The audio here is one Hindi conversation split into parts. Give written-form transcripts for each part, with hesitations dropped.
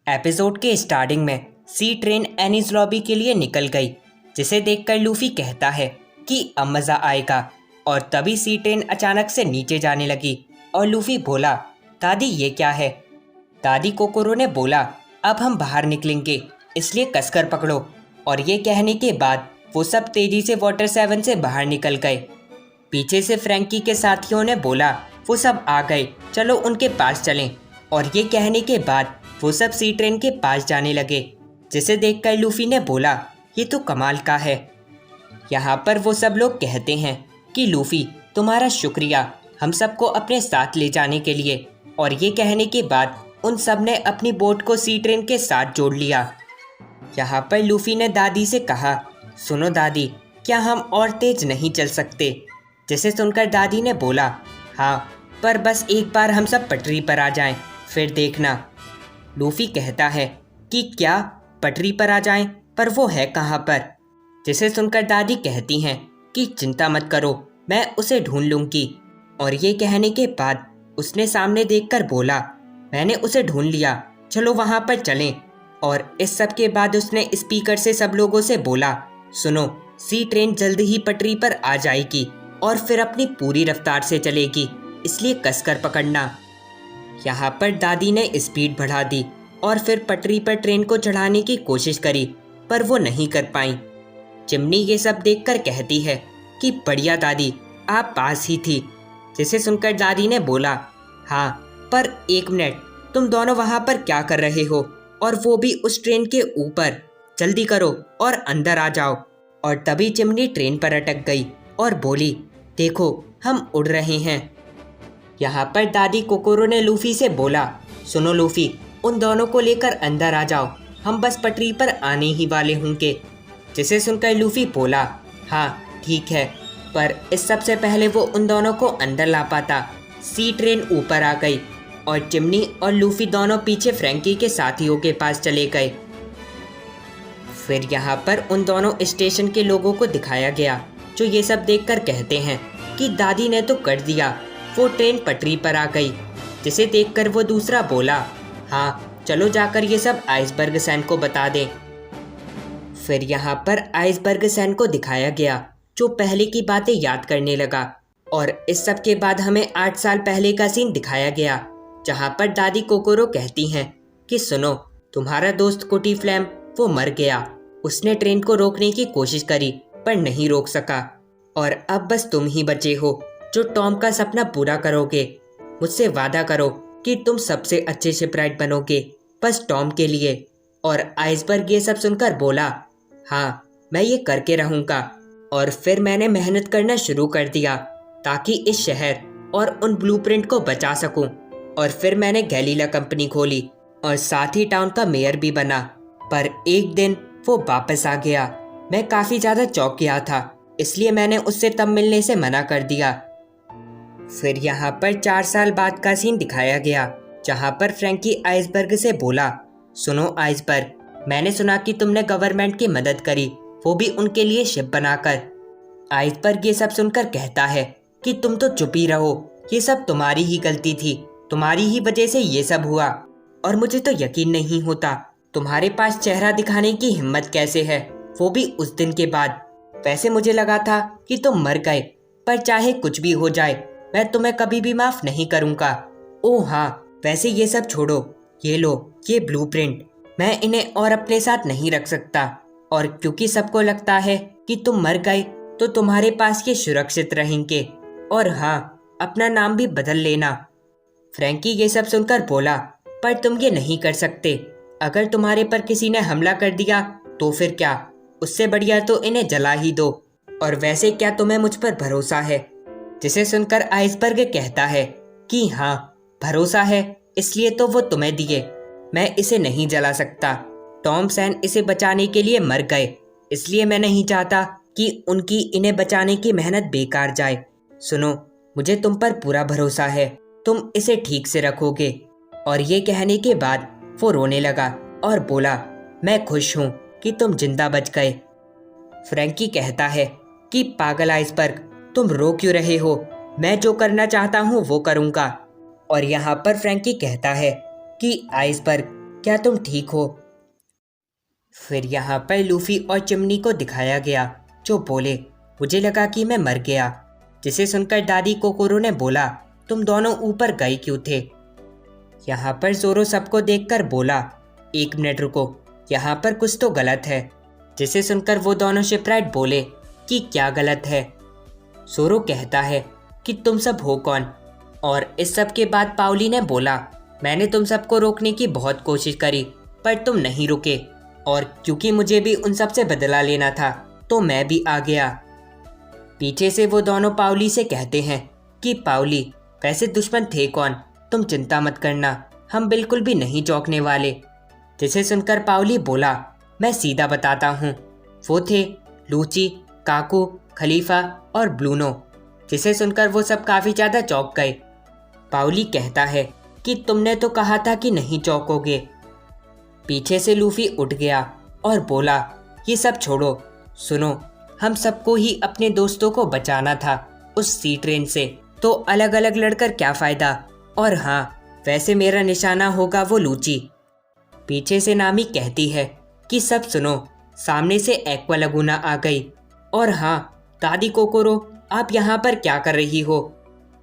एपिसोड के स्टार्टिंग में सी ट्रेन एनीज लॉबी के लिए निकल गई, जिसे देखकर लूफी कहता है कि अब मज़ा आएगा। और तभी सी ट्रेन अचानक से नीचे जाने लगी और लूफी बोला, दादी ये क्या है। दादी कोकोरो ने बोला, अब हम बाहर निकलेंगे इसलिए कसकर पकड़ो। और ये कहने के बाद वो सब तेजी से वाटर 7 से बाहर निकल गए। पीछे से फ्रैंकी के साथियों ने बोला, वो सब आ गए, चलो उनके पास चलें। और ये कहने के बाद वो सब सी ट्रेन के पास जाने लगे, जिसे देखकर लूफी ने बोला, ये तो कमाल का है। यहाँ पर वो सब लोग कहते हैं कि लूफी तुम्हारा शुक्रिया हम सबको अपने साथ ले जाने के लिए। और ये कहने के बाद उन सब ने अपनी बोट को सी ट्रेन के साथ जोड़ लिया। यहाँ पर लूफी ने दादी से कहा, सुनो दादी, क्या हम और तेज नहीं चल सकते। जिसे सुनकर दादी ने बोला, हाँ पर बस एक बार हम सब पटरी पर आ जाएं, फिर देखना। लूफी कहता है कि क्या पटरी पर आ जाएं, पर वो है कहाँ पर। जिसे सुनकर दादी कहती हैं कि चिंता मत करो, मैं उसे ढूंढ लूँगी। और ये कहने के बाद उसने सामने देखकर बोला, मैंने उसे ढूंढ लिया, चलो वहाँ पर चलें। और इस सब के बाद उसने स्पीकर से सब लोगों से बोला, सुनो, सी ट्रेन जल्द ही पटरी पर आ जाएगी और फिर अपनी पूरी रफ्तार से चलेगी, इसलिए कसकर पकड़ना। यहाँ पर दादी ने स्पीड बढ़ा दी और फिर पटरी पर ट्रेन को चढ़ाने की कोशिश करी, पर वो नहीं कर पाई। चिमनी ये सब देखकर कहती है कि बढ़िया दादी, आप पास ही थी। जिसे सुनकर दादी ने बोला, हाँ पर एक मिनट, तुम दोनों वहाँ पर क्या कर रहे हो, और वो भी उस ट्रेन के ऊपर। जल्दी करो और अंदर आ जाओ। और तभी चिमनी ट्रेन पर अटक गई और बोली, देखो हम उड़ रहे हैं। यहाँ पर दादी कोकोरो ने लूफी से बोला, सुनो लूफी, उन दोनों को लेकर अंदर आ जाओ, हम बस पटरी पर आने ही वाले होंगे। जिसे सुनकर लूफी बोला, हाँ ठीक है, पर इस सबसे पहले वो उन दोनों को अंदर ला पाता। सी ट्रेन ऊपर आ गई और चिमनी और लूफी दोनों पीछे फ्रैंकी के साथियों के पास चले गए। फिर यहाँ पर उन दोनों स्टेशन के लोगों को दिखाया गया, जो ये सब देखकर कहते हैं कि दादी ने तो कर दिया, वो ट्रेन पटरी पर आ गई। जिसे देखकर वो दूसरा बोला, हाँ चलो जाकर ये सब आइसबर्ग सैन को बता दें। फिर यहाँ पर आइसबर्ग सैन को दिखाया गया, जो पहले की बातें याद करने लगा। और इस सब के बाद हमें 8 साल पहले का सीन दिखाया गया, जहाँ पर दादी कोकोरो कहती हैं कि सुनो, तुम्हारा दोस्त कोटी फ्लैम वो मर गया। उसने ट्रेन को रोकने की कोशिश करी पर नहीं रोक सका, और अब बस तुम ही बचे हो जो टॉम का सपना पूरा करोगे। मुझसे वादा करो कि तुम सबसे अच्छे शिपराइट बनोगे, बस टॉम के लिए। और आइसबर्ग ये सब सुनकर बोला, हाँ मैं ये करके रहूँगा। और फिर मैंने मेहनत करना शुरू कर दिया ताकि इस शहर और उन ब्लूप्रिंट को बचा सकूं। और फिर मैंने गैलीला कंपनी खोली और साथ ही टाउन का मेयर भी बना। पर एक दिन वो वापस आ गया। मैं काफ़ी ज़्यादा चौंक गया था, इसलिए मैंने उससे तब मिलने से मना कर दिया। फिर यहाँ पर 4 साल बाद का सीन दिखाया गया, जहाँ पर फ्रैंकी आइसबर्ग से बोला, सुनो आइसबर्ग, मैंने सुना कि तुमने गवर्नमेंट की मदद करी, वो भी उनके लिए शिप बनाकर। आइसबर्ग ये सब सुनकर कहता है कि तुम तो चुप ही रहो, ये सब तुम्हारी ही गलती थी, तुम्हारी ही वजह से ये सब हुआ। और मुझे तो यकीन नहीं होता तुम्हारे पास चेहरा दिखाने की हिम्मत कैसे है, वो भी उस दिन के बाद। वैसे मुझे लगा था कि तुम मर गए, पर चाहे कुछ भी हो जाए मैं तुम्हें कभी भी माफ़ नहीं करूँगा। ओह हाँ, वैसे ये सब छोड़ो, ये लो ये ब्लूप्रिंट, मैं इन्हें और अपने साथ नहीं रख सकता। और क्योंकि सबको लगता है कि तुम मर गए, तो तुम्हारे पास ये सुरक्षित रहेंगे। और हाँ, अपना नाम भी बदल लेना। फ्रैंकी ये सब सुनकर बोला, पर तुम ये नहीं कर सकते। अगर तुम्हारे पर किसी ने हमला कर दिया तो फिर क्या, उससे बढ़िया तो इन्हें जला ही दो। और वैसे क्या तुम्हें मुझ पर भरोसा है। जिसे सुनकर आइसबर्ग कहता है कि हाँ भरोसा है, इसलिए तो वो तुम्हें दिए, मैं इसे नहीं जला सकता। टॉम सैन इसे बचाने के लिए मर गए, इसलिए मैं नहीं चाहता कि उनकी इन्हें बचाने की मेहनत बेकार जाए। सुनो, मुझे तुम पर पूरा भरोसा है, तुम इसे ठीक से रखोगे। और ये कहने के बाद वो रोने लगा और बोला, मैं खुश हूँ कि तुम जिंदा बच गए। फ्रैंकी कहता है कि पागल आइसबर्ग, तुम रो क्यों रहे हो, मैं जो करना चाहता हूँ वो करूँगा। और यहाँ पर फ्रैंकी कहता है कि आइसबर्ग, क्या तुम ठीक हो? फिर यहाँ पर लूफी और चिमनी को दिखाया गया, जो बोले, मुझे लगा कि मैं मर गया। जिसे सुनकर दादी कोकोरो ने बोला, तुम दोनों ऊपर गए क्यों थे? यहाँ पर जोरो सबको देखकर बोला, 1 मिनट रुको, यहाँ पर कुछ तो गलत है। जिसे सुनकर वो दोनों शिपराइट बोले कि क्या गलत है? जोरो कहता है कि तुम सब हो कौन? और इस सब के बाद पाउली ने बोला, मैंने तुम सबको रोकने की बहुत कोशिश करी, पर तुम नहीं रुके, और क्योंकि मुझे भी उन सब से बदला लेना था, तो मैं भी आ गया। पीछे से वो दोनों पाउली से कहते हैं कि पाउली, वैसे दुश्मन थे कौन? तुम चिंता मत करना, हम बिल्कुल भी नहीं चौंकने वाले। जिसे सुनकर पाउली बोला, मैं सीधा बताता हूँ, वो थे लूची, काकू, खलीफा और ब्लूनो। जिसे सुनकर वो सब काफ़ी ज़्यादा चौंक गए। पाउली कहता है कि तुमने तो कहा था कि नहीं चौंकोगे। पीछे से लूफी उठ गया और बोला, ये सब छोड़ो, सुनो, हम सबको ही अपने दोस्तों को बचाना था उस सी ट्रेन से, तो अलग अलग लड़कर क्या फ़ायदा? और हाँ, वैसे मेरा निशाना होगा वो लूची। पीछे से नामी कहती है कि सब सुनो, सामने से एक्वा लगुना आ गई। और हाँ, दादी कोकोरो, आप यहाँ पर क्या कर रही हो?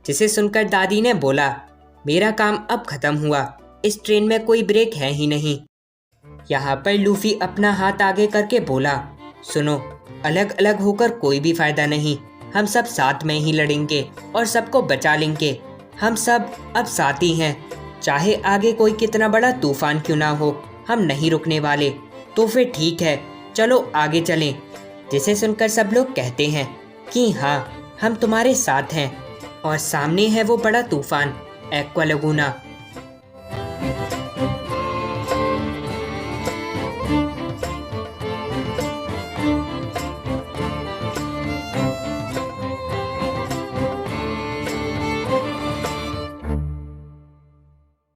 जिसे सुनकर दादी ने बोला, मेरा काम अब ख़त्म हुआ, इस ट्रेन में कोई ब्रेक है ही नहीं। यहाँ पर लूफी अपना हाथ आगे करके बोला, सुनो, अलग अलग होकर कोई भी फ़ायदा नहीं, हम सब साथ में ही लड़ेंगे और सबको बचा लेंगे। हम सब अब साथी हैं, चाहे आगे कोई कितना बड़ा तूफान क्यों ना हो, हम नहीं रुकने वाले। तो फिर ठीक है, चलो आगे चलें। जिसे सुनकर सब लोग कहते हैं कि हाँ, हम तुम्हारे साथ हैं। और सामने है वो बड़ा तूफान, एक्वा लगुना।